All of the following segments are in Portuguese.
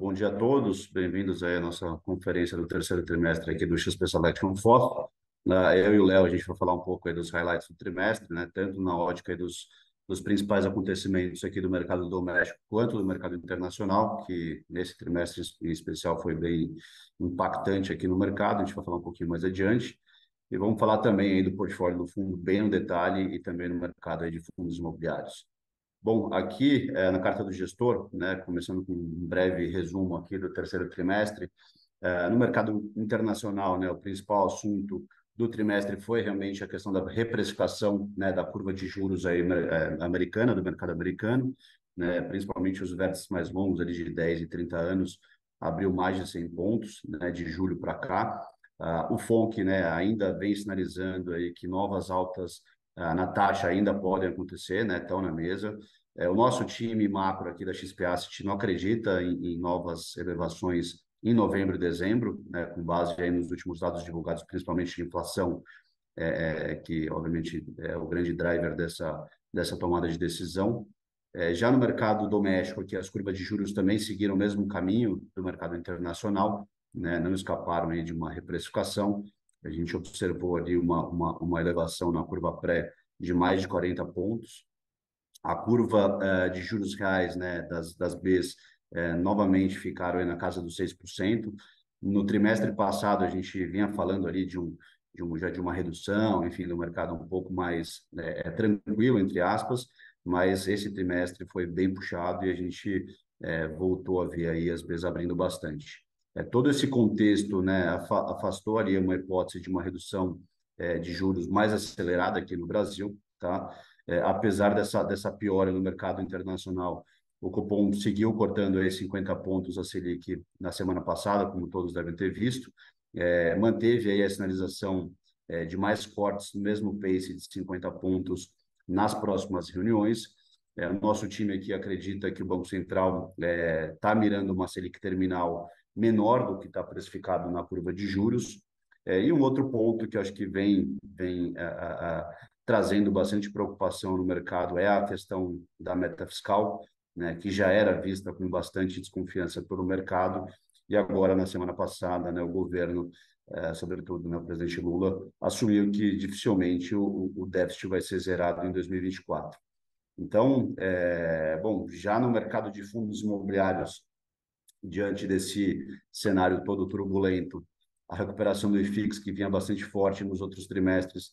Bom dia a todos, bem-vindos aí à nossa conferência do terceiro trimestre aqui do XP Selection FOF. Eu e o Léo, a gente vai falar um pouco aí dos highlights do trimestre, né? Tanto na ótica aí dos principais acontecimentos aqui do mercado doméstico quanto do mercado internacional, que nesse trimestre em especial foi bem impactante aqui no mercado, a gente vai falar um pouquinho mais adiante. E vamos falar também aí do portfólio do fundo bem no detalhe e também no mercado aí de fundos imobiliários. Bom, aqui na carta do gestor, né, começando com um breve resumo aqui do terceiro trimestre, no mercado internacional, né, o principal assunto do trimestre foi realmente a questão da reprecificação, né, da curva de juros aí, americana, do mercado americano, né, principalmente os vértices mais longos, ali de 10 e 30 anos, abriu mais de 100 pontos, né, de julho para cá. O FONC, né, ainda vem sinalizando aí que novas altas na taxa ainda podem acontecer, né, estão na mesa. O nosso time macro aqui da XP Asset não acredita em novas elevações em novembro e dezembro, né, com base aí nos últimos dados divulgados, principalmente de inflação, que obviamente é o grande driver dessa tomada de decisão. Já no mercado doméstico, aqui as curvas de juros também seguiram o mesmo caminho do mercado internacional, né, não escaparam aí de uma reprecificação. A gente observou ali uma elevação na curva pré de mais de 40 pontos. A curva de juros reais, né, das Bs, novamente ficaram aí na casa dos 6%. No trimestre passado, a gente vinha falando ali já de uma redução, enfim, do mercado um pouco mais tranquilo, entre aspas, mas esse trimestre foi bem puxado e a gente voltou a ver aí as Bs abrindo bastante. Todo esse contexto, né, afastou ali uma hipótese de uma redução de juros mais acelerada aqui no Brasil, tá? Apesar dessa piora no mercado internacional, o Copom seguiu cortando aí 50 pontos a Selic na semana passada, como todos devem ter visto, manteve aí a sinalização de mais cortes no mesmo pace de 50 pontos nas próximas reuniões. O nosso time aqui acredita que o Banco Central está mirando uma Selic terminal menor do que está precificado na curva de juros. E um outro ponto que eu acho que vem trazendo bastante preocupação no mercado é a questão da meta fiscal, né, que já era vista com bastante desconfiança pelo mercado, e agora, na semana passada, né, o governo, sobretudo, né, o presidente Lula, assumiu que dificilmente o déficit vai ser zerado em 2024. Então, bom, já no mercado de fundos imobiliários, diante desse cenário todo turbulento, a recuperação do IFIX, que vinha bastante forte nos outros trimestres,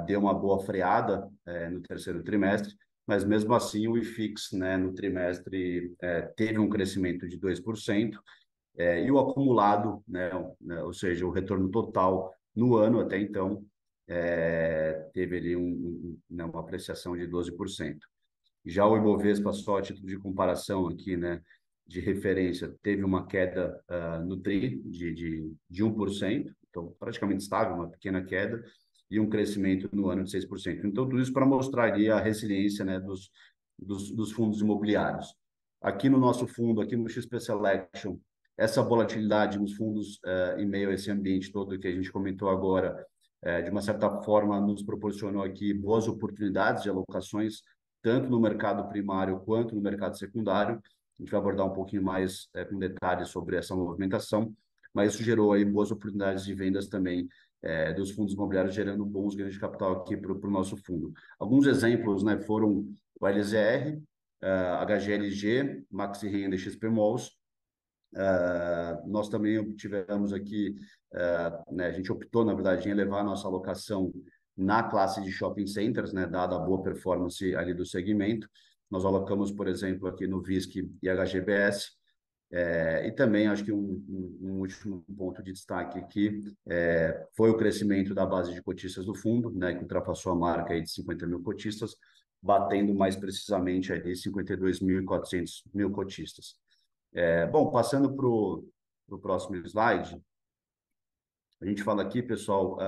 deu uma boa freada no terceiro trimestre, mas mesmo assim o IFIX, né, no trimestre, teve um crescimento de 2%, e o acumulado, né, ou seja, o retorno total no ano até então, teve ali né, uma apreciação de 12%. Já o Ibovespa, só a título de comparação aqui, né, de referência, teve uma queda no TRI de 1%, então praticamente estável, uma pequena queda, e um crescimento no ano de 6%. Então, tudo isso para mostrar ali a resiliência, né, dos fundos imobiliários. Aqui no nosso fundo, aqui no XP Selection, essa volatilidade nos fundos em meio a esse ambiente todo que a gente comentou agora, de uma certa forma, nos proporcionou aqui boas oportunidades de alocações tanto no mercado primário quanto no mercado secundário. A gente vai abordar um pouquinho mais com detalhes sobre essa movimentação, mas isso gerou aí boas oportunidades de vendas também dos fundos imobiliários, gerando bons ganhos de capital aqui para o nosso fundo. Alguns exemplos, né, foram o LZR, HGLG, Maxi Renda e XP Malls. Nós também tivemos aqui, né, a gente optou, na verdade, em elevar a nossa alocação na classe de shopping centers, né, dada a boa performance ali do segmento. Nós alocamos, por exemplo, aqui no VISC e HGBS. E também acho que um último ponto de destaque aqui foi o crescimento da base de cotistas do fundo, né, que ultrapassou a marca aí de 50 mil cotistas, batendo mais precisamente aí 52.400 mil cotistas. Bom, passando para o próximo slide, a gente fala aqui, pessoal,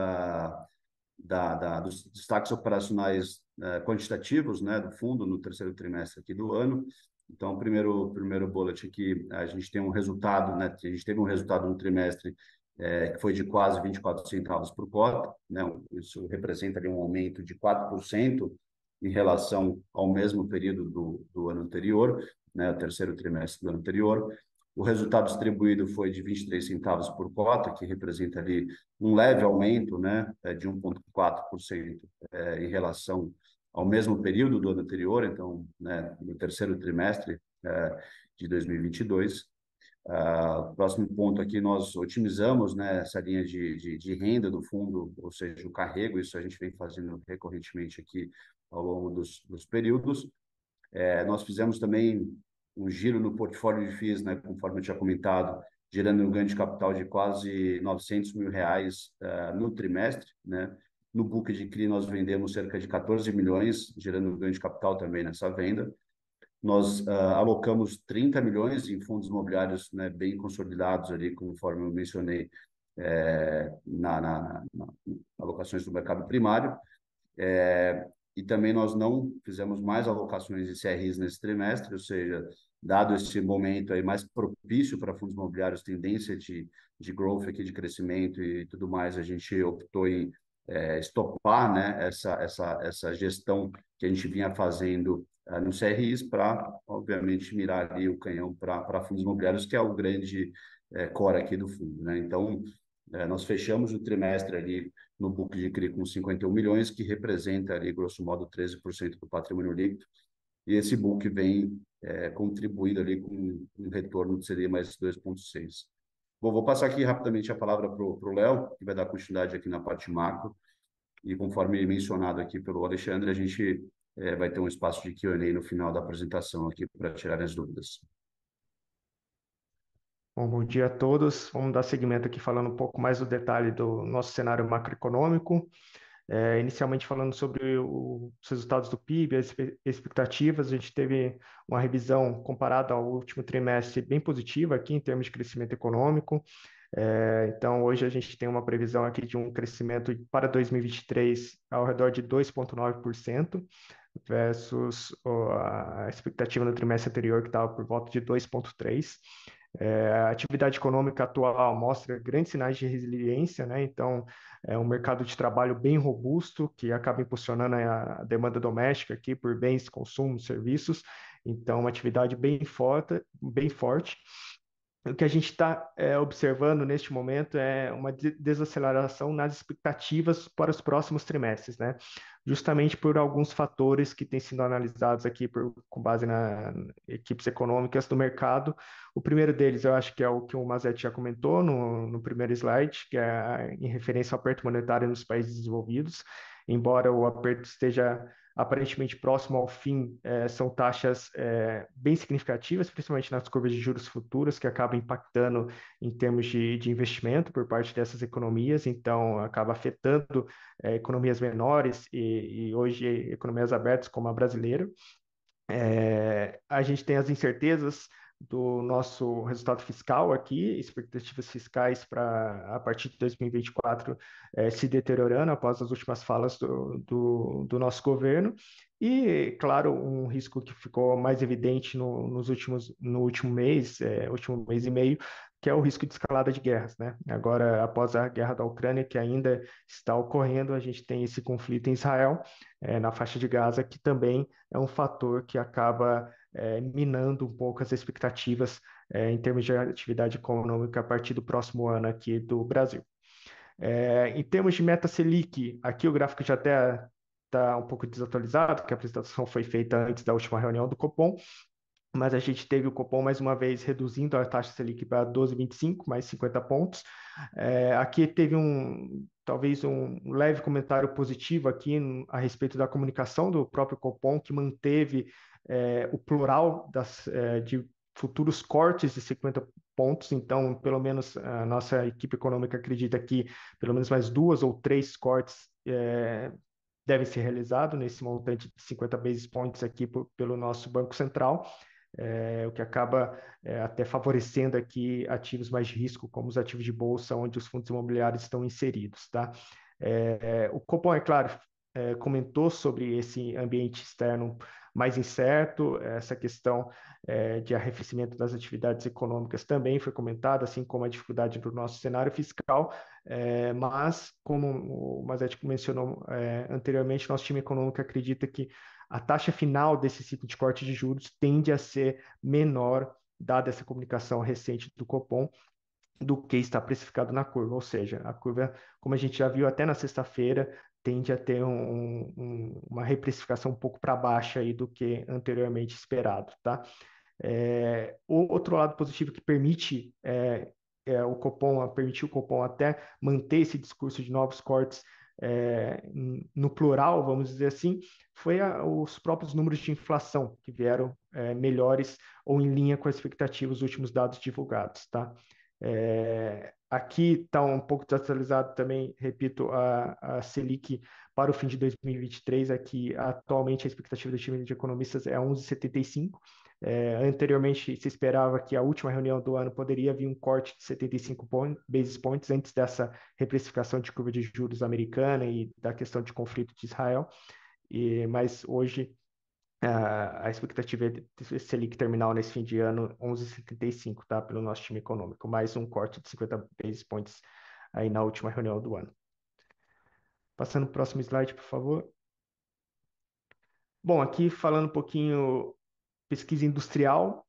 dos destaques operacionais quantitativos, né, do fundo no terceiro trimestre aqui do ano. Então, o primeiro bullet aqui, a gente tem um resultado, né, a gente teve um resultado no trimestre que foi de quase 24 centavos por cota, né, isso representa ali um aumento de 4% em relação ao mesmo período do ano anterior, né, o terceiro trimestre do ano anterior. O resultado distribuído foi de 23 centavos por cota, que representa ali um leve aumento, né, de 1,4% em relação ao mesmo período do ano anterior, então, né, no terceiro trimestre de 2022. Próximo ponto aqui, nós otimizamos, né, essa linha de renda do fundo, ou seja, o carrego, isso a gente vem fazendo recorrentemente aqui ao longo dos períodos. Nós fizemos também um giro no portfólio de FIIs, né, conforme eu tinha comentado, gerando um ganho de capital de quase R$ 900 mil no trimestre, né? No book de CRI nós vendemos cerca de 14 milhões, gerando um ganho de capital também nessa venda. Nós alocamos 30 milhões em fundos imobiliários, né, bem consolidados ali, conforme eu mencionei, na alocações do mercado primário. E também nós não fizemos mais alocações de CRIs nesse trimestre, ou seja, dado esse momento aí mais propício para fundos imobiliários, tendência de growth aqui, de crescimento e tudo mais, a gente optou em estopar, né, essa gestão que a gente vinha fazendo no CRIs para, obviamente, mirar ali o canhão para fundos imobiliários, que é o grande core aqui do fundo, né? Então, nós fechamos o trimestre ali no book de CRI com 51 milhões, que representa ali, grosso modo, 13% do patrimônio líquido, e esse book vem contribuindo ali com um retorno que seria mais 2,6. Bom, vou passar aqui rapidamente a palavra para o Léo, que vai dar continuidade aqui na parte macro, e conforme mencionado aqui pelo Alexandre, a gente vai ter um espaço de Q&A no final da apresentação aqui para tirar as dúvidas. Bom dia a todos. Vamos dar seguimento aqui falando um pouco mais do detalhe do nosso cenário macroeconômico. Inicialmente falando sobre os resultados do PIB, as expectativas, a gente teve uma revisão comparada ao último trimestre bem positiva aqui em termos de crescimento econômico. Então, hoje a gente tem uma previsão aqui de um crescimento para 2023 ao redor de 2,9%, versus a expectativa no trimestre anterior, que estava por volta de 2,3%. A atividade econômica atual mostra grandes sinais de resiliência, né? Então, é um mercado de trabalho bem robusto, que acaba impulsionando a demanda doméstica aqui por bens, consumo, serviços. Então, uma atividade bem forte, bem forte. O que a gente está observando neste momento é uma desaceleração nas expectativas para os próximos trimestres, né? Justamente por alguns fatores que têm sido analisados aqui com base nas equipes econômicas do mercado. O primeiro deles, eu acho que é o que o Mazzetti já comentou no primeiro slide, que é em referência ao aperto monetário nos países desenvolvidos. Embora o aperto esteja aparentemente próximo ao fim, são taxas bem significativas, principalmente nas curvas de juros futuras, que acabam impactando em termos de investimento por parte dessas economias, então acaba afetando economias menores e hoje economias abertas como a brasileira. A gente tem as incertezas do nosso resultado fiscal aqui, expectativas fiscais para a partir de 2024 se deteriorando após as últimas falas do nosso governo. E, claro, um risco que ficou mais evidente no último último mês e meio, que é o risco de escalada de guerras, né? Agora, após a guerra da Ucrânia, que ainda está ocorrendo, a gente tem esse conflito em Israel, na faixa de Gaza, que também é um fator que acaba minando um pouco as expectativas em termos de atividade econômica a partir do próximo ano aqui do Brasil. Em termos de meta Selic, aqui o gráfico já até está um pouco desatualizado, porque a apresentação foi feita antes da última reunião do Copom, mas a gente teve o Copom mais uma vez reduzindo a taxa Selic para 12,25, mais 50 pontos. Aqui teve talvez um leve comentário positivo aqui a respeito da comunicação do próprio Copom, que manteve o plural de futuros cortes de 50 pontos. Então, pelo menos a nossa equipe econômica acredita que pelo menos mais 2 ou 3 cortes devem ser realizados nesse montante de 50 basis points aqui pelo nosso Banco Central. O que acaba até favorecendo aqui ativos mais de risco, como os ativos de bolsa, onde os fundos imobiliários estão inseridos, tá? O Copom, é claro, comentou sobre esse ambiente externo mais incerto, essa questão de arrefecimento das atividades econômicas também foi comentada, assim como a dificuldade do nosso cenário fiscal, mas, como o Mazzetti mencionou anteriormente, nosso time econômico acredita que a taxa final desse ciclo de corte de juros tende a ser menor dada essa comunicação recente do Copom, do que está precificado na curva, ou seja, a curva, como a gente já viu até na sexta-feira, tende a ter uma reprecificação um pouco para baixo aí do que anteriormente esperado, tá? O outro lado positivo que permite o Copom, permitiu o Copom até manter esse discurso de novos cortes no plural, vamos dizer assim, foi os próprios números de inflação que vieram melhores ou em linha com as expectativas dos últimos dados divulgados, tá? Aqui está um pouco desatualizado também, repito, a Selic para o fim de 2023, aqui atualmente a expectativa do time de economistas é 11,75. Anteriormente se esperava que a última reunião do ano poderia vir um corte de 75 basis points antes dessa reprecificação de curva de juros americana e da questão de conflito de Israel, mas hoje a expectativa é de Selic terminal nesse fim de ano 11,75, tá? Pelo nosso time econômico, mais um corte de 50 basis points aí na última reunião do ano. Passando para o próximo slide, por favor. Bom, aqui falando um pouquinho pesquisa industrial,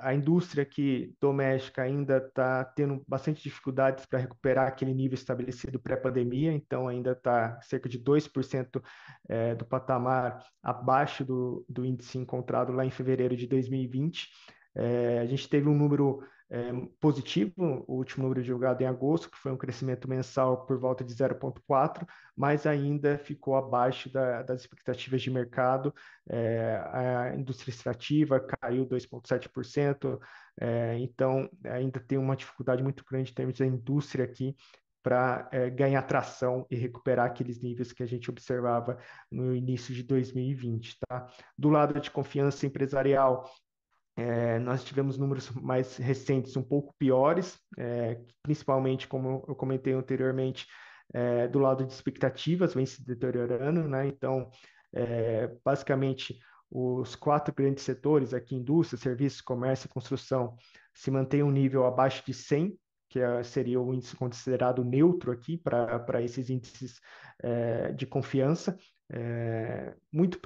a indústria aqui doméstica ainda está tendo bastante dificuldades para recuperar aquele nível estabelecido pré-pandemia, então ainda está cerca de 2% do patamar abaixo do índice encontrado lá em fevereiro de 2020. A gente teve um número positivo, o último número divulgado em agosto, que foi um crescimento mensal por volta de 0,4, mas ainda ficou abaixo das expectativas de mercado. A indústria extrativa caiu 2,7%, então ainda tem uma dificuldade muito grande em termos da indústria aqui para ganhar tração e recuperar aqueles níveis que a gente observava no início de 2020, tá? Do lado de confiança empresarial, nós tivemos números mais recentes um pouco piores, principalmente, como eu comentei anteriormente, do lado de expectativas, vem se deteriorando, né? Então, basicamente, os quatro grandes setores aqui, indústria, serviços, comércio e construção, se mantém um nível abaixo de 100, que seria o índice considerado neutro aqui para esses índices de confiança, muito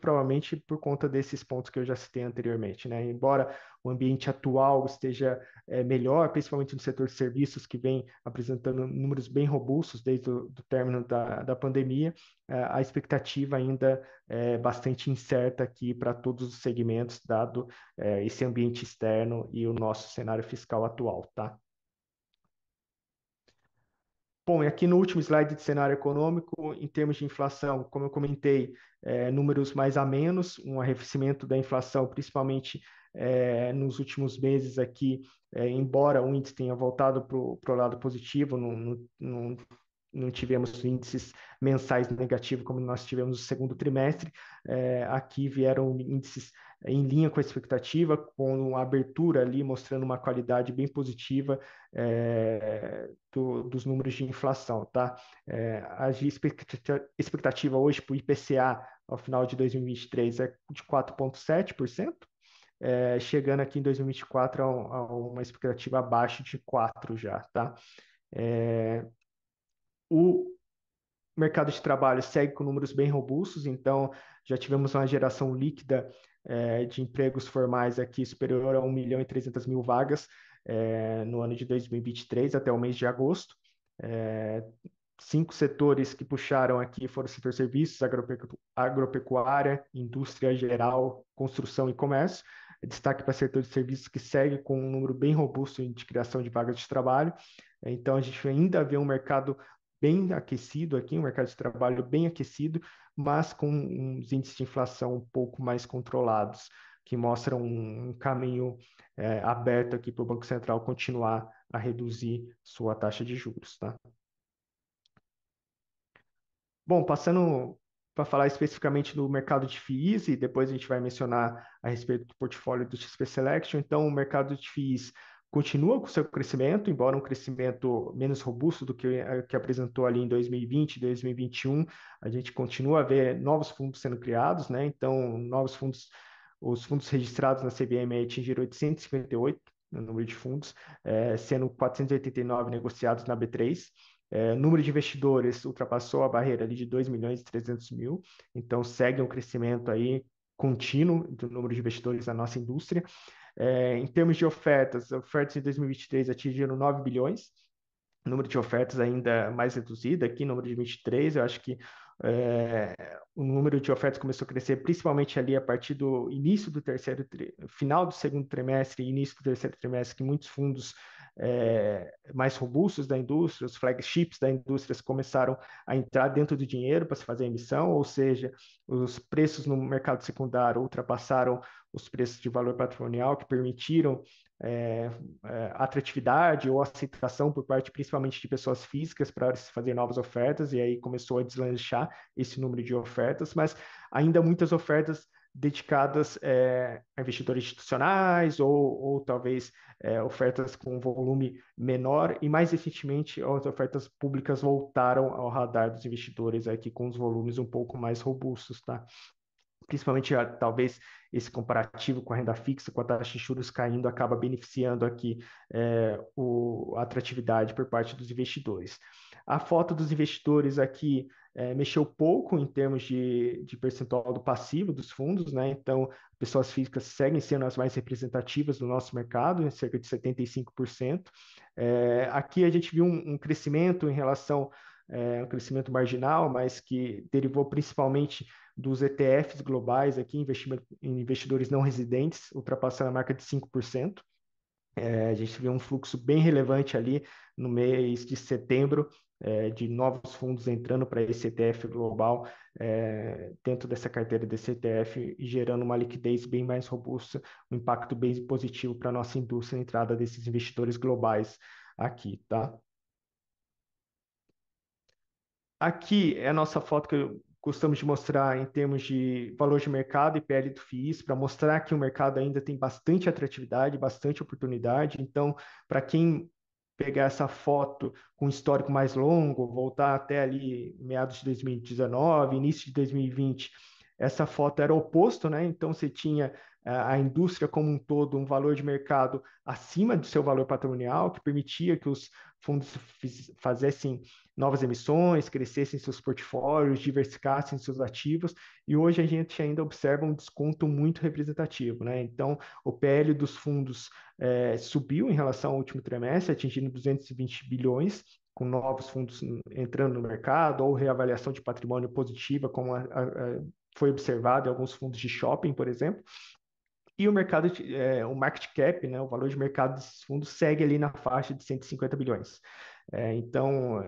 provavelmente por conta desses pontos que eu já citei anteriormente, né? Embora o ambiente atual esteja melhor, principalmente no setor de serviços, que vem apresentando números bem robustos desde o do término da pandemia, a expectativa ainda é bastante incerta aqui para todos os segmentos, dado esse ambiente externo e o nosso cenário fiscal atual, tá? Bom, e aqui no último slide de cenário econômico, em termos de inflação, como eu comentei, números mais a menos, um arrefecimento da inflação, principalmente nos últimos meses aqui, embora o índice tenha voltado para o lado positivo, não tivemos índices mensais negativos como nós tivemos no segundo trimestre. Aqui vieram índices em linha com a expectativa, com uma abertura ali mostrando uma qualidade bem positiva dos números de inflação, tá? A expectativa hoje para o IPCA ao final de 2023 é de 4,7%, chegando aqui em 2024 a uma expectativa abaixo de 4 já, tá? O mercado de trabalho segue com números bem robustos, então já tivemos uma geração líquida de empregos formais aqui superior a 1.300.000 vagas no ano de 2023 até o mês de agosto. Cinco setores que puxaram aqui foram o setor serviços, agropecuária, indústria geral, construção e comércio. Destaque para o setor de serviços que segue com um número bem robusto de criação de vagas de trabalho. Então, a gente ainda vê um mercado bem aquecido aqui, um mercado de trabalho bem aquecido, mas com uns índices de inflação um pouco mais controlados, que mostram um caminho aberto aqui para o Banco Central continuar a reduzir sua taxa de juros, tá? Bom, passando para falar especificamente do mercado de FIIs, e depois a gente vai mencionar a respeito do portfólio do XP Selection. Então, o mercado de FIIs continua com seu crescimento, embora um crescimento menos robusto do que apresentou ali em 2020, 2021. A gente continua a ver novos fundos sendo criados, né? Então, novos fundos, os fundos registrados na CVM atingiram 858 no número de fundos, sendo 489 negociados na B3. Número de investidores ultrapassou a barreira ali de 2.300.000, então segue um crescimento aí contínuo do número de investidores na nossa indústria. Em termos de ofertas em 2023 atingiram 9 bilhões, número de ofertas ainda mais reduzido aqui, número de 23, eu acho que é, o número de ofertas começou a crescer principalmente ali a partir do início do final do segundo trimestre e início do terceiro trimestre, que muitos fundos mais robustos da indústria, os flagships da indústria começaram a entrar dentro do dinheiro para se fazer a emissão, ou seja, os preços no mercado secundário ultrapassaram os preços de valor patrimonial, que permitiram é, atratividade ou aceitação por parte principalmente de pessoas físicas para se fazer novas ofertas, e aí começou a deslanchar esse número de ofertas, mas ainda muitas ofertas dedicadas a investidores institucionais ou talvez ofertas com volume menor, e mais recentemente as ofertas públicas voltaram ao radar dos investidores aqui com os volumes um pouco mais robustos, tá? Principalmente talvez esse comparativo com a renda fixa, com a taxa de juros caindo, acaba beneficiando aqui a atratividade por parte dos investidores. A foto dos investidores aqui mexeu pouco em termos de percentual do passivo dos fundos, né? Então, pessoas físicas seguem sendo as mais representativas do nosso mercado, em cerca de 75%. Aqui a gente viu um crescimento em relação um crescimento marginal, mas que derivou principalmente dos ETFs globais aqui, em investidores não residentes, ultrapassando a marca de 5%. A gente viu um fluxo bem relevante ali no mês de setembro, de novos fundos entrando para esse ETF global, dentro dessa carteira desse ETF, e gerando uma liquidez bem mais robusta, um impacto bem positivo para a nossa indústria, a entrada desses investidores globais aqui, tá? Aqui é a nossa foto que gostamos de mostrar em termos de valor de mercado e PL do FIIs, para mostrar que o mercado ainda tem bastante atratividade, bastante oportunidade. Então, para quem pegar essa foto com um histórico mais longo, voltar até ali meados de 2019, início de 2020, essa foto era o oposto, né? Então, você tinha a indústria como um todo, um valor de mercado acima do seu valor patrimonial, que permitia que os fundos fizessem novas emissões, crescessem seus portfólios, diversificassem seus ativos, e hoje a gente ainda observa um desconto muito representativo, né? Então, o PL dos fundos subiu em relação ao último trimestre, atingindo 220 bilhões, com novos fundos entrando no mercado, ou reavaliação de patrimônio positiva, como foi observado em alguns fundos de shopping, por exemplo. E o mercado, o market cap, né, o valor de mercado desses fundos segue ali na faixa de 150 bilhões. Então,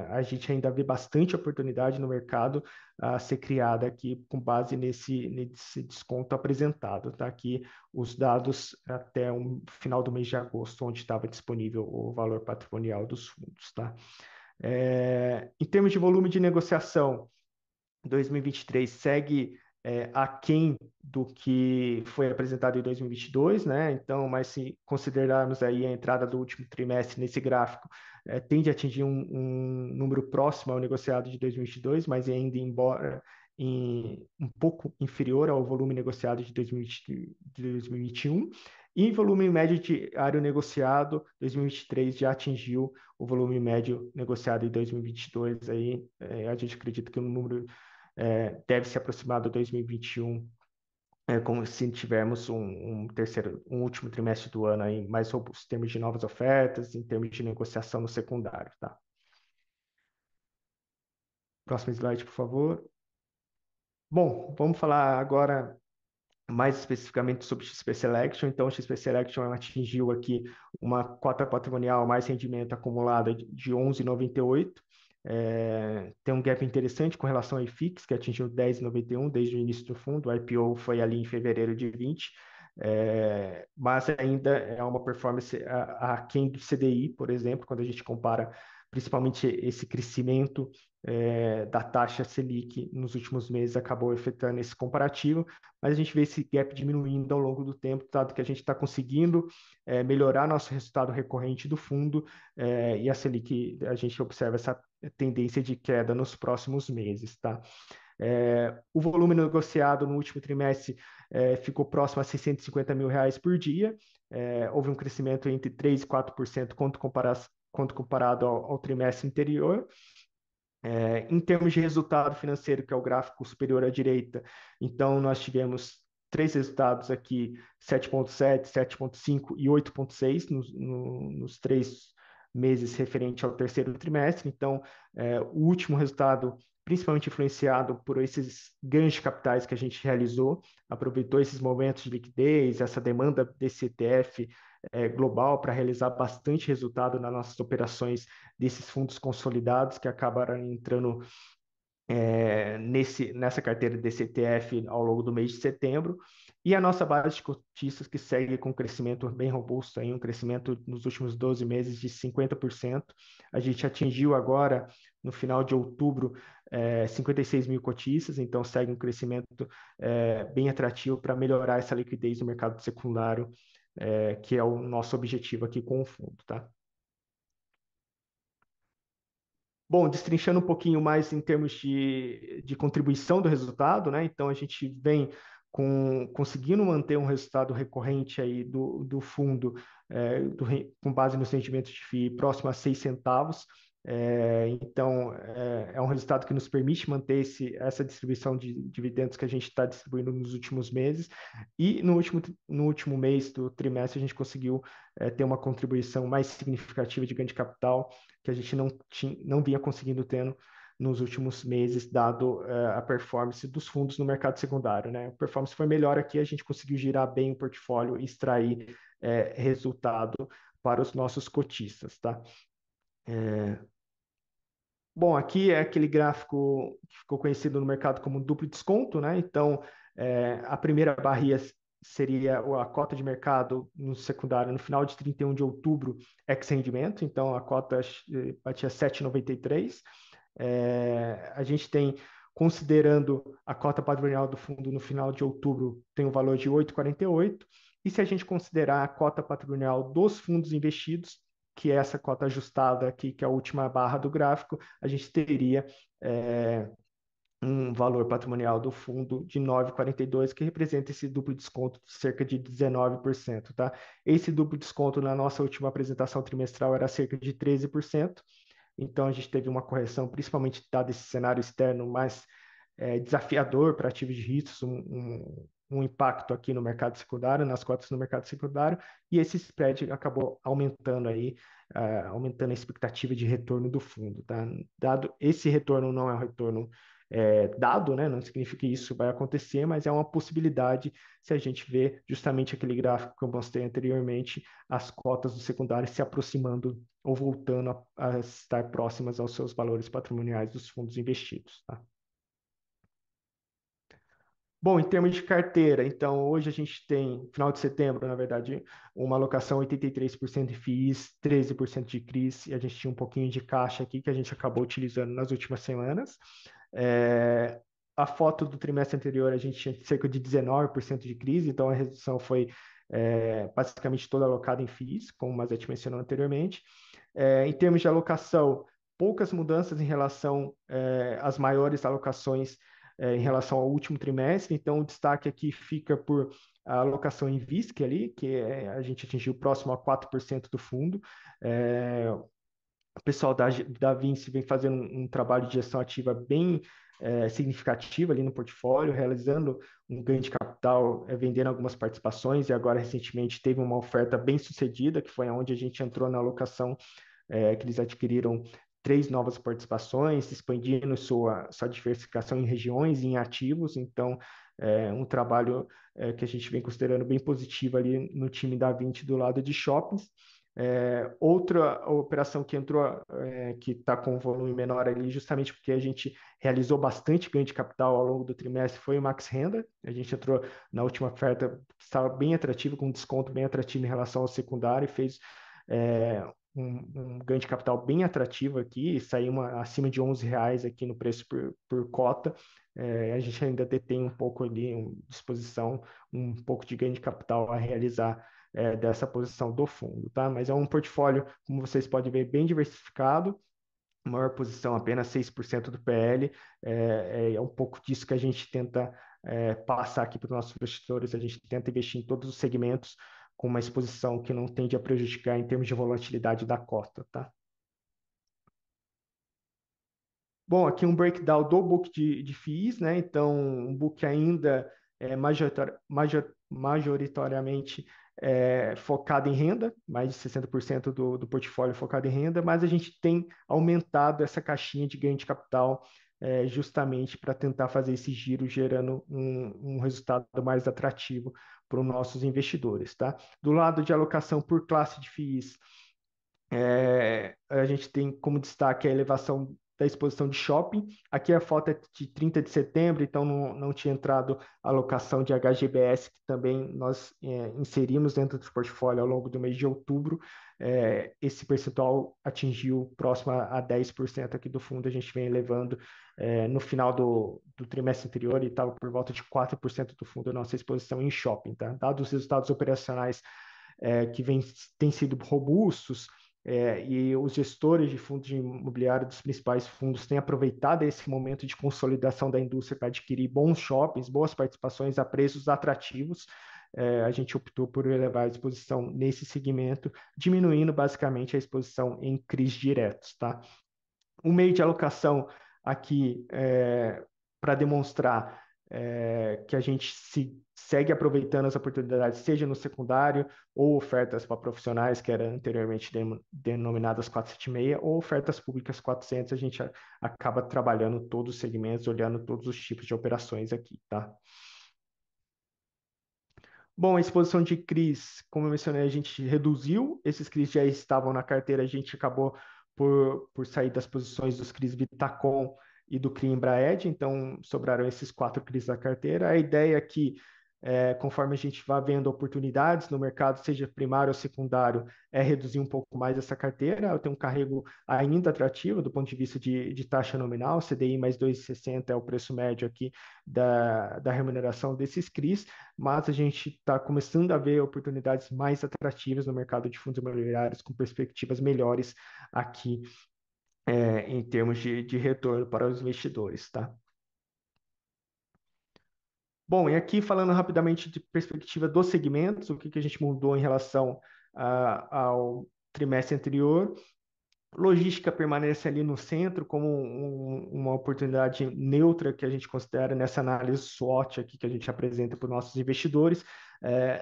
a gente ainda vê bastante oportunidade no mercado a ser criada aqui com base nesse desconto apresentado. Tá aqui os dados até o final do mês de agosto, onde estava disponível o valor patrimonial dos fundos. Tá? Em termos de volume de negociação, 2023 segue aquém do que foi apresentado em 2022, né? Então, mas se considerarmos aí a entrada do último trimestre nesse gráfico, tende a atingir um número próximo ao negociado de 2022, mas ainda embora um pouco inferior ao volume negociado de 2020, de 2021. E em volume médio diário negociado, 2023 já atingiu o volume médio negociado em 2022. Aí, a gente acredita que o número deve se aproximar do 2021, como se tivermos um último trimestre do ano aí mais robusto em termos de novas ofertas, em termos de negociação no secundário, tá? Próximo slide, por favor. Bom, vamos falar agora mais especificamente sobre o XP Selection. Então, o XP Selection atingiu aqui uma cota patrimonial mais rendimento acumulado de 11,98. Tem um gap interessante com relação ao IFIX, que atingiu 10,91 desde o início do fundo. O IPO foi ali em fevereiro de 20. Mas ainda é uma performance aquém do CDI, por exemplo, quando a gente compara principalmente esse crescimento da taxa Selic nos últimos meses acabou efetando esse comparativo, mas a gente vê esse gap diminuindo ao longo do tempo, dado que a gente está conseguindo melhorar nosso resultado recorrente do fundo, e a Selic, a gente observa essa tendência de queda nos próximos meses, tá? O volume negociado no último trimestre ficou próximo a R$ 650 mil por dia. Houve um crescimento entre 3% e 4% quando comparado ao trimestre anterior. Em termos de resultado financeiro, que é o gráfico superior à direita, então nós tivemos três resultados aqui, 7,7, 7,5 e 8,6 nos 3 meses referente ao terceiro trimestre. Então, o último resultado, principalmente influenciado por esses ganhos de capitais que a gente realizou, aproveitou esses momentos de liquidez, essa demanda desse ETF global para realizar bastante resultado nas nossas operações desses fundos consolidados que acabaram entrando nessa carteira desse ETF ao longo do mês de setembro, e a nossa base de cotistas que segue com um crescimento bem robusto, aí, um crescimento nos últimos 12 meses de 50%. A gente atingiu agora, no final de outubro, 56 mil cotistas, então segue um crescimento bem atrativo para melhorar essa liquidez no mercado secundário, que é o nosso objetivo aqui com o fundo, tá? Bom, destrinchando um pouquinho mais em termos de contribuição do resultado, né? Então, a gente vem conseguindo manter um resultado recorrente aí do fundo, com base nos rendimentos de FII próximo a 6 centavos. Então, é um resultado que nos permite manter essa distribuição de dividendos que a gente está distribuindo nos últimos meses. E no último mês do trimestre, a gente conseguiu ter uma contribuição mais significativa de ganho de capital, que a gente não vinha conseguindo tendo nos últimos meses, dado a performance dos fundos no mercado secundário, né? A performance foi melhor aqui, a gente conseguiu girar bem o portfólio e extrair resultado para os nossos cotistas, tá? Bom, aqui é aquele gráfico que ficou conhecido no mercado como duplo desconto, né? Então, a primeira barrinha seria a cota de mercado no secundário no final de 31 de outubro, ex-rendimento, então a cota batia 7,93. A gente tem, considerando a cota patrimonial do fundo no final de outubro, tem um valor de 8,48, e se a gente considerar a cota patrimonial dos fundos investidos, que é essa cota ajustada aqui, que é a última barra do gráfico, a gente teria um valor patrimonial do fundo de 9,42, que representa esse duplo desconto de cerca de 19%, tá? Esse duplo desconto na nossa última apresentação trimestral era cerca de 13%, então a gente teve uma correção, principalmente dado esse cenário externo mais desafiador para ativos de riscos, um impacto aqui no mercado secundário, nas cotas no mercado secundário, e esse spread acabou aumentando aí, aumentando a expectativa de retorno do fundo, tá? Dado esse retorno não é um retorno dado, né? Não significa que isso vai acontecer, mas é uma possibilidade se a gente vê justamente aquele gráfico que eu mostrei anteriormente, as cotas do secundário se aproximando ou voltando a estar próximas aos seus valores patrimoniais dos fundos investidos, tá? Bom, em termos de carteira, então hoje a gente tem, final de setembro, na verdade, uma alocação 83% de FIIs, 13% de CRIs, e a gente tinha um pouquinho de caixa aqui que a gente acabou utilizando nas últimas semanas. A foto do trimestre anterior a gente tinha cerca de 19% de CRIs, então a redução foi basicamente toda alocada em FIIs, como o Mazzetti mencionou anteriormente. Em termos de alocação, poucas mudanças em relação às maiores alocações em relação ao último trimestre. Então, o destaque aqui fica por a alocação em VISC ali, que a gente atingiu próximo a 4% do fundo. O pessoal da Vinci vem fazendo um trabalho de gestão ativa bem significativo ali no portfólio, realizando um ganho de capital, vendendo algumas participações, e agora recentemente teve uma oferta bem sucedida, que foi onde a gente entrou na alocação, que eles adquiriram 3 novas participações, expandindo sua diversificação em regiões e em ativos. Então, um trabalho que a gente vem considerando bem positivo ali no time da Vinci do lado de shoppings. Outra operação que entrou, que está com um volume menor ali, justamente porque a gente realizou bastante ganho de capital ao longo do trimestre, foi o Max Renda. A gente entrou na última oferta, que estava bem atrativo, com um desconto bem atrativo em relação ao secundário, e fez um ganho de capital bem atrativo aqui, saiu acima de R$ 11 aqui no preço por cota. A gente ainda detém um pouco ali, disposição, um pouco de ganho de capital a realizar dessa posição do fundo, tá? Mas é um portfólio, como vocês podem ver, bem diversificado, maior posição apenas 6% do PL, é um pouco disso que a gente tenta passar aqui para os nossos investidores. A gente tenta investir em todos os segmentos com uma exposição que não tende a prejudicar em termos de volatilidade da cota, tá? Bom, aqui um breakdown do book de FIIs, né? Então, um book ainda majoritariamente focada em renda, mais de 60% do portfólio focado em renda, mas a gente tem aumentado essa caixinha de ganho de capital justamente para tentar fazer esse giro, gerando um resultado mais atrativo para os nossos investidores, tá? Do lado de alocação por classe de FIIs, a gente tem como destaque a elevação da exposição de shopping. Aqui a foto é de 30 de setembro, então não tinha entrado a alocação de HGBS, que também nós inserimos dentro do portfólio ao longo do mês de outubro. Esse percentual atingiu próximo a 10% aqui do fundo, a gente vem elevando no final do trimestre anterior e estava por volta de 4% do fundo a nossa exposição em shopping. Tá? Dados os resultados operacionais que têm sido robustos, e os gestores de fundos imobiliários dos principais fundos têm aproveitado esse momento de consolidação da indústria para adquirir bons shoppings, boas participações a preços atrativos. A gente optou por elevar a exposição nesse segmento, diminuindo basicamente a exposição em CRIs diretos, tá? O meio de alocação aqui para demonstrar que a gente segue aproveitando as oportunidades, seja no secundário ou ofertas para profissionais, que eram anteriormente denominadas 476, ou ofertas públicas 400, a gente acaba trabalhando todos os segmentos, olhando todos os tipos de operações aqui, tá? Bom, a exposição de CRIs, como eu mencionei, a gente reduziu, esses CRIs já estavam na carteira, a gente acabou por sair das posições dos CRIs Vitacom e do CRI Embraed, então sobraram esses 4 CRIs da carteira. A ideia é que, conforme a gente vá vendo oportunidades no mercado, seja primário ou secundário, é reduzir um pouco mais essa carteira. Eu tenho um carrego ainda atrativo do ponto de vista de taxa nominal, CDI mais 2,60 é o preço médio aqui da remuneração desses CRIs, mas a gente está começando a ver oportunidades mais atrativas no mercado de fundos imobiliários com perspectivas melhores aqui em termos de retorno para os investidores, tá? Bom, e aqui falando rapidamente de perspectiva dos segmentos, o que a gente mudou em relação ao trimestre anterior. Logística permanece ali no centro como uma oportunidade neutra que a gente considera nessa análise SWOT aqui que a gente apresenta para os nossos investidores.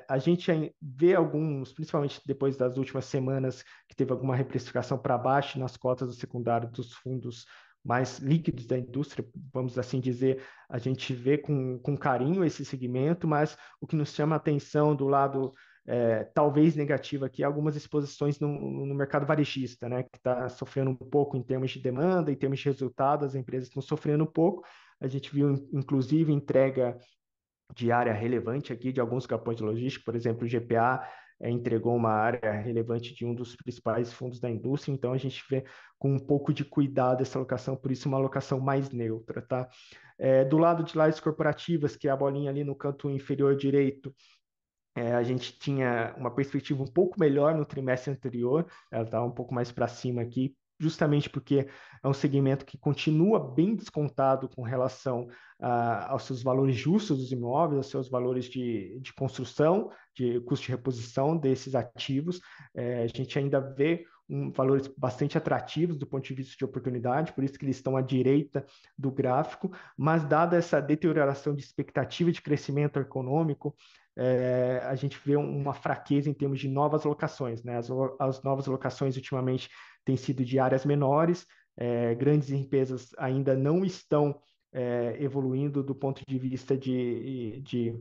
A gente vê alguns, principalmente depois das últimas semanas, que teve alguma reprecificação para baixo nas cotas do secundário dos fundos mais líquidos da indústria, vamos assim dizer, a gente vê com carinho esse segmento, mas o que nos chama a atenção do lado talvez negativo aqui, algumas exposições no mercado varejista, né, que está sofrendo um pouco em termos de demanda, em termos de resultados, as empresas estão sofrendo um pouco. A gente viu, inclusive, entrega de área relevante aqui de alguns galpões de logística, por exemplo, o GPA entregou uma área relevante de um dos principais fundos da indústria, então a gente vê com um pouco de cuidado essa alocação, por isso uma alocação mais neutra, tá? Do lado de lajes corporativas, que é a bolinha ali no canto inferior direito, a gente tinha uma perspectiva um pouco melhor no trimestre anterior, ela estava um pouco mais para cima aqui, justamente porque é um segmento que continua bem descontado com relação aos seus valores justos dos imóveis, aos seus valores de construção, de custo de reposição desses ativos. A gente ainda vê valores bastante atrativos do ponto de vista de oportunidade, por isso que eles estão à direita do gráfico, mas dada essa deterioração de expectativa de crescimento econômico, a gente vê uma fraqueza em termos de novas locações, né? As novas locações ultimamente têm sido de áreas menores, grandes empresas ainda não estão evoluindo do ponto de vista de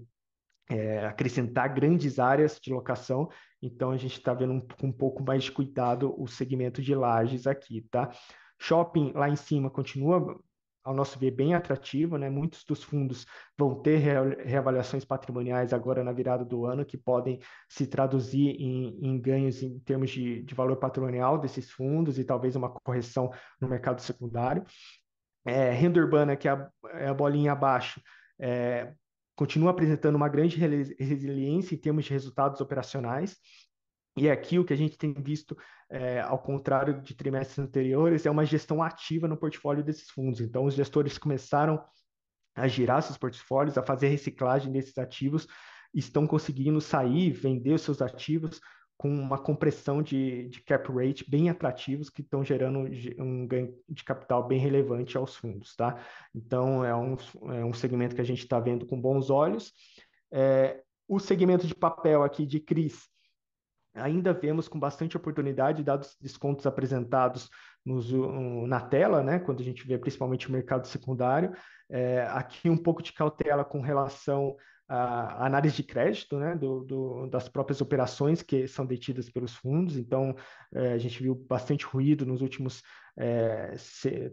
acrescentar grandes áreas de locação, então a gente está vendo com um pouco mais de cuidado o segmento de lajes aqui, tá? Shopping lá em cima continua, ao nosso ver, bem atrativo, né? Muitos dos fundos vão ter reavaliações patrimoniais agora na virada do ano, que podem se traduzir em ganhos em termos de valor patrimonial desses fundos e talvez uma correção no mercado secundário. Renda urbana, que é a bolinha abaixo, continua apresentando uma grande resiliência em termos de resultados operacionais. E aqui o que a gente tem visto, ao contrário de trimestres anteriores, é uma gestão ativa no portfólio desses fundos. Então, os gestores começaram a girar seus portfólios, a fazer reciclagem desses ativos, estão conseguindo sair, vender os seus ativos com uma compressão de cap rate bem atrativos que estão gerando um ganho de capital bem relevante aos fundos, tá? Então, é um segmento que a gente está vendo com bons olhos. O segmento de papel aqui de CRIs, ainda vemos com bastante oportunidade, dados os descontos apresentados na tela, né, quando a gente vê principalmente o mercado secundário. Aqui um pouco de cautela com relação à análise de crédito, né, das próprias operações que são detidas pelos fundos. Então, a gente viu bastante ruído nos últimos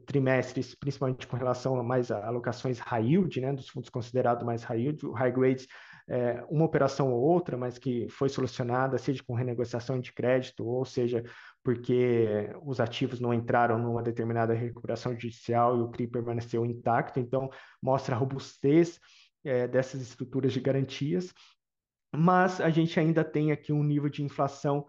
trimestres, principalmente com relação a alocações high yield, né, dos fundos considerados mais high yield, o high grades, uma operação ou outra, mas que foi solucionada, seja com renegociação de crédito, ou seja, porque os ativos não entraram numa determinada recuperação judicial e o CRI permaneceu intacto. Então, mostra a robustez dessas estruturas de garantias, mas a gente ainda tem aqui um nível de inflação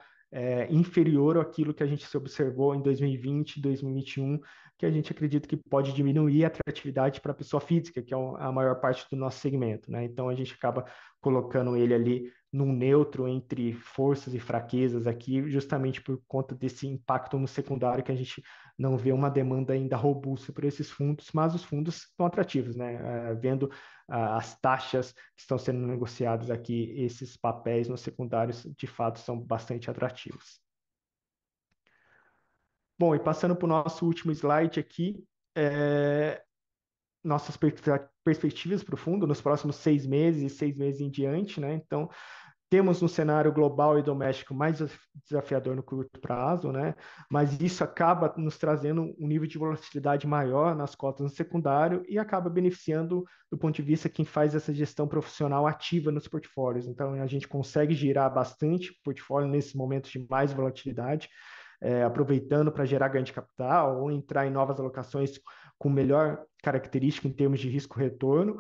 inferior àquilo que a gente se observou em 2020 e 2021, que a gente acredita que pode diminuir a atratividade para a pessoa física, que é a maior parte do nosso segmento, né? Então a gente acaba colocando ele ali num neutro entre forças e fraquezas aqui, justamente por conta desse impacto no secundário, que a gente não vê uma demanda ainda robusta por esses fundos, mas os fundos estão atrativos, né? Vendo as taxas que estão sendo negociadas aqui, esses papéis nos secundários, de fato, são bastante atrativos. Bom, e passando para o nosso último slide aqui, nossas perspectivas para o fundo nos próximos 6 meses e 6 meses em diante, né? Então, temos um cenário global e doméstico mais desafiador no curto prazo, né? Mas isso acaba nos trazendo um nível de volatilidade maior nas cotas no secundário e acaba beneficiando do ponto de vista quem faz essa gestão profissional ativa nos portfólios. Então, a gente consegue girar bastante o portfólio nesses momentos de mais volatilidade, aproveitando para gerar ganho de capital ou entrar em novas alocações com melhor característica em termos de risco-retorno.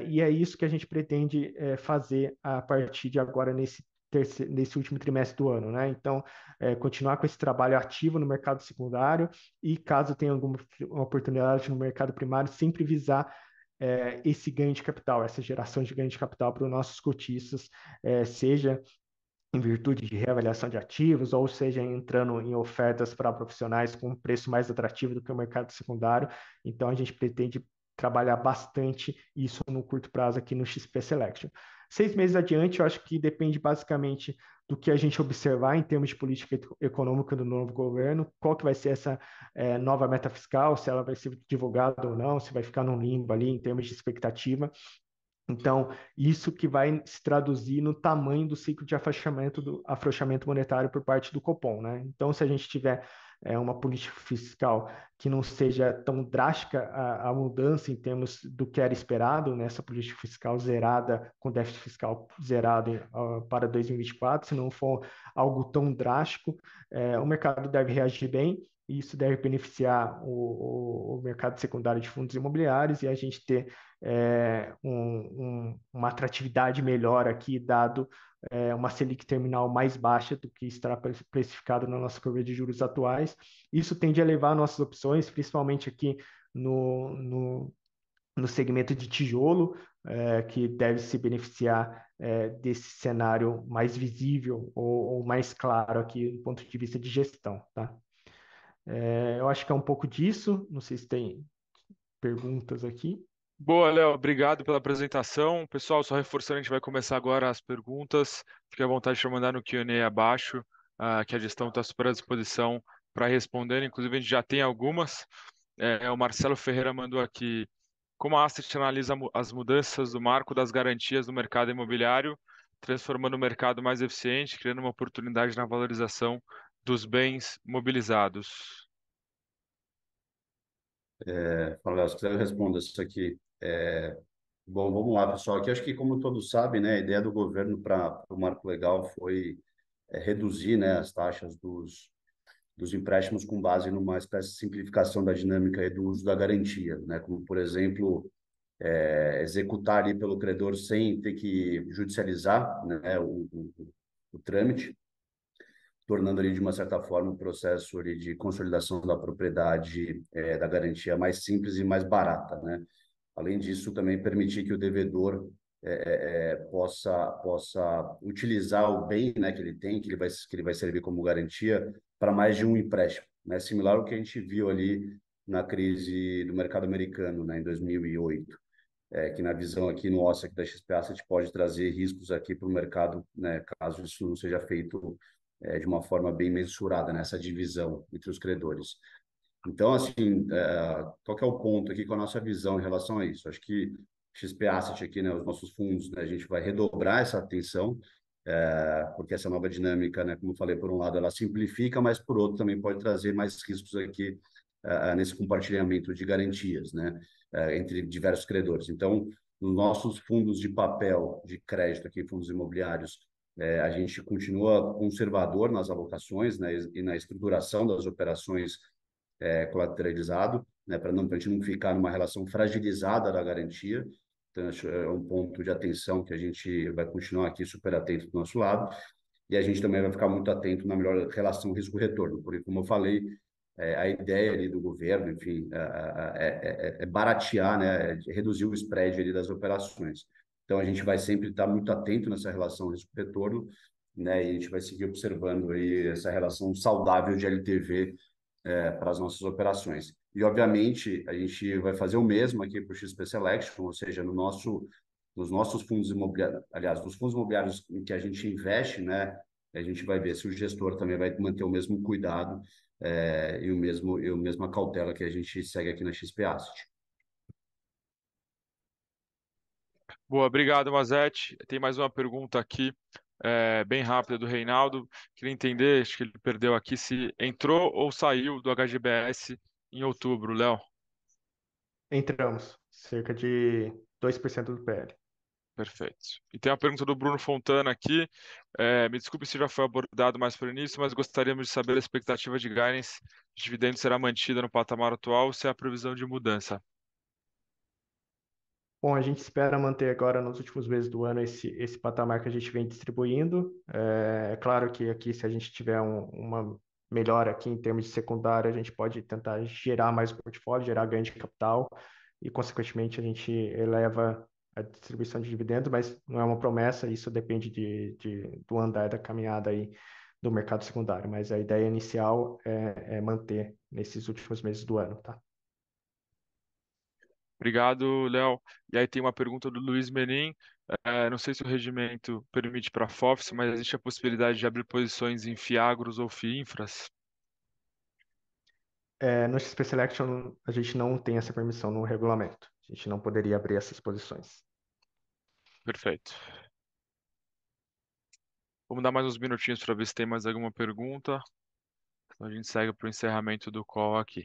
E é isso que a gente pretende fazer a partir de agora nesse último trimestre do ano, né? Então, continuar com esse trabalho ativo no mercado secundário e, caso tenha alguma oportunidade no mercado primário, sempre visar esse ganho de capital, essa geração de ganho de capital para os nossos cotistas, seja em virtude de reavaliação de ativos, ou seja, entrando em ofertas para profissionais com um preço mais atrativo do que o mercado secundário. Então, a gente pretende trabalhar bastante isso no curto prazo aqui no XP Selection. 6 meses adiante, eu acho que depende basicamente do que a gente observar em termos de política econômica do novo governo, qual que vai ser essa nova meta fiscal, se ela vai ser divulgada ou não, se vai ficar num limbo ali em termos de expectativa. Então, isso que vai se traduzir no tamanho do ciclo de afrouxamento monetário por parte do Copom, né? Então, se a gente tiver uma política fiscal que não seja tão drástica a mudança em termos do que era esperado, nessa política fiscal zerada, com déficit fiscal zerado para 2024, se não for algo tão drástico, o mercado deve reagir bem, e isso deve beneficiar o mercado secundário de fundos imobiliários e a gente ter uma atratividade melhor aqui, dado uma Selic terminal mais baixa do que está precificado na nossa curva de juros atuais. Isso tende a elevar nossas opções, principalmente aqui no segmento de tijolo, que deve se beneficiar desse cenário mais visível ou mais claro aqui do ponto de vista de gestão, tá? Eu acho que é um pouco disso, não sei se tem perguntas aqui. Boa, Léo, obrigado pela apresentação. Pessoal, só reforçando, a gente vai começar agora as perguntas. Fique à vontade de mandar no Q&A abaixo, que a gestão está super à disposição para responder. Inclusive, a gente já tem algumas. O Marcelo Ferreira mandou aqui: como a Asset analisa as mudanças do marco das garantias no mercado imobiliário, transformando o mercado mais eficiente, criando uma oportunidade na valorização dos bens mobilizados? Fala, Léo, se quiser eu respondo isso aqui. Bom, vamos lá, pessoal. Aqui acho que, como todos sabem, né, a ideia do governo para o Marco Legal foi reduzir, né, as taxas dos empréstimos com base numa espécie de simplificação da dinâmica e do uso da garantia, né, como, por exemplo, executar ali pelo credor sem ter que judicializar, né, o trâmite, tornando ali, de uma certa forma, o processo ali de consolidação da propriedade, da garantia mais simples e mais barata, né? Além disso, também permitir que o devedor possa utilizar o bem, né, que ele tem, que ele vai servir como garantia para mais de um empréstimo, né, similar ao que a gente viu ali na crise do mercado americano, né, em 2008, que na visão aqui no OSSA aqui da XP Asset pode trazer riscos aqui para o mercado, né, caso isso não seja feito de uma forma bem mensurada, nessa divisão entre os credores. Então, assim, qual que é o ponto aqui com a nossa visão em relação a isso? Acho que XP Asset aqui, né, os nossos fundos, né, a gente vai redobrar essa atenção, porque essa nova dinâmica, né, como eu falei, por um lado ela simplifica, mas por outro também pode trazer mais riscos aqui nesse compartilhamento de garantias, né, entre diversos credores. Então, nos nossos fundos de papel de crédito aqui, fundos imobiliários, a gente continua conservador nas alocações, né, e na estruturação das operações colateralizado, né, para a gente não ficar numa relação fragilizada da garantia. Então, acho é um ponto de atenção que a gente vai continuar aqui super atento do nosso lado. E a gente também vai ficar muito atento na melhor relação risco-retorno, porque, como eu falei, a ideia ali do governo, enfim, é baratear, né, reduzir o spread ali das operações. Então, a gente vai sempre estar muito atento nessa relação risco-retorno, né, e a gente vai seguir observando aí essa relação saudável de LTV para as nossas operações. E, obviamente, a gente vai fazer o mesmo aqui para o XP Selection, ou seja, nos nossos fundos imobiliários, aliás, nos fundos imobiliários em que a gente investe, né, a gente vai ver se o gestor também vai manter o mesmo cuidado e a mesma cautela que a gente segue aqui na XP Asset. Boa, obrigado, Mazete. Tem mais uma pergunta aqui, bem rápida do Reinaldo. Queria entender, acho que ele perdeu aqui, se entrou ou saiu do HGBS em outubro, Léo. Entramos, cerca de 2% do PL. Perfeito. E tem uma pergunta do Bruno Fontana aqui. Me desculpe se já foi abordado mais por início, mas gostaríamos de saber a expectativa de guidance de dividendos será mantida no patamar atual ou se há previsão de mudança. Bom, a gente espera manter agora nos últimos meses do ano esse patamar que a gente vem distribuindo. É claro que aqui, se a gente tiver uma melhora aqui em termos de secundária, a gente pode tentar gerar mais o portfólio, gerar ganho de capital e, consequentemente, a gente eleva a distribuição de dividendos, mas não é uma promessa, isso depende do andar da caminhada aí do mercado secundário. Mas a ideia inicial é manter nesses últimos meses do ano, tá? Obrigado, Léo. E aí tem uma pergunta do Luiz Menin. Não sei se o regimento permite para FOFs, mas existe a possibilidade de abrir posições em FIAGROS ou FIINFRAs? No XP Selection, a gente não tem essa permissão no regulamento. A gente não poderia abrir essas posições. Perfeito. Vamos dar mais uns minutinhos para ver se tem mais alguma pergunta. Então a gente segue para o encerramento do call aqui.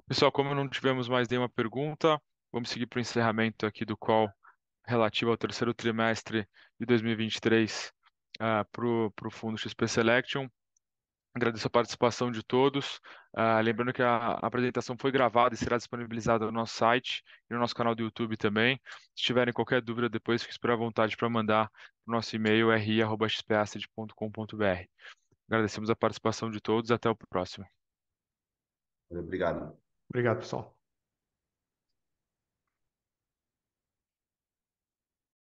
Pessoal, como não tivemos mais nenhuma pergunta, vamos seguir para o encerramento aqui do call relativo ao terceiro trimestre de 2023 para o fundo XP Selection. Agradeço a participação de todos. Lembrando que a apresentação foi gravada e será disponibilizada no nosso site e no nosso canal do YouTube também. Se tiverem qualquer dúvida depois, fique super à vontade para mandar para o nosso e-mail ri@xpasset.com.br. Agradecemos a participação de todos. Até o próximo. Obrigado. Obrigado, pessoal.